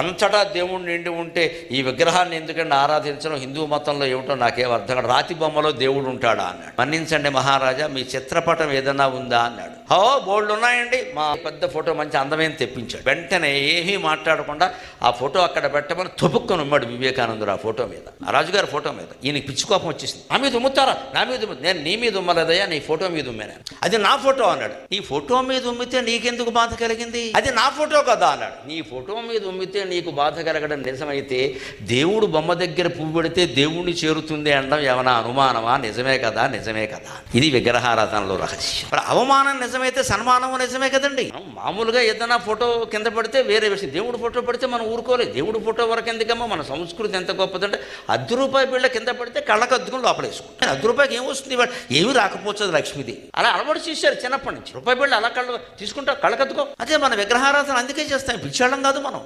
అంతటా దేవుడు నిండి ఉంటే ఈ విగ్రహాన్ని ఎందుకంటే ఆరాధించడం హిందూ మతంలో ఏమిటో నాకేం అర్థం కాదు. రాతి బొమ్మలో దేవుడు ఉంటాడా అన్నాడు. మన్నించండి మహారాజా, మీ చిత్రపటం ఏదన్నా ఉందా అన్నాడు. బోల్డ్ ఉన్నాయండి. మా పెద్ద ఫోటో మంచి అందమైన తెప్పించాడు. వెంటనే ఏమీ మాట్లాడకుండా ఆ ఫోటో అక్కడ పెట్టమని తొపుక్కొని ఉమ్మాడు వివేకానందుడు ఆ ఫోటో మీద, ఆ రాజుగారి ఫోటో మీద. ఈయనకి పిచ్చి కోపం వచ్చేసింది. నా మీద ఉమ్ముతారా? నా మీద నేను నీ మీద ఉమ్మలేదయ్యా, నీ ఫోటో మీద ఉమ్మాను. అది నా ఫోటో అన్నాడు. నీ ఫోటో మీద ఉమ్మితే నీకెందుకు బాధ కలిగింది? అది నా ఫోటో కదా అన్నాడు. నీ ఫోటో మీద ఉమ్మితే నీకు బాధ కలగడం నిజమైతే దేవుడు బొమ్మ దగ్గర పువ్వు పెడితే దేవుణ్ణి చేరుతుంది అనడం ఏమైనా అనుమానమా? నిజమే కదా, నిజమే కదా. ఇది విగ్రహారాధనలో రహస్యం. మరి అవమానం నిజమైతే సన్మానం నిజమే కదండి. మామూలుగా ఏదైనా ఫోటో కింద పడితే వేరే విషయం, దేవుడు ఫోటో పడితే మనం ఊరుకోలేదు. దేవుడు ఫోటో వరకు ఎందుకమ్మా, మన సంస్కృతి ఎంత గొప్పదంటే ₹10 బిళ్ళ కింద పడితే కళ్ళకు అద్దుకుని లోపలేసుకుంటాం. ₹10 ఏం వస్తుంది? ఏమి రాకపోతుంది లక్ష్మీదేవి. అలా అలవాటు చేశారు చిన్నప్పటి నుంచి. ₹1 బిళ్ళ అలా కళ్ళు తీసుకుంటా కళ్ళకద్దుకో. అదే మన విగ్రహారాధన అందుకే చేస్తాం, పిచ్చాళ్ళం కాదు మనం.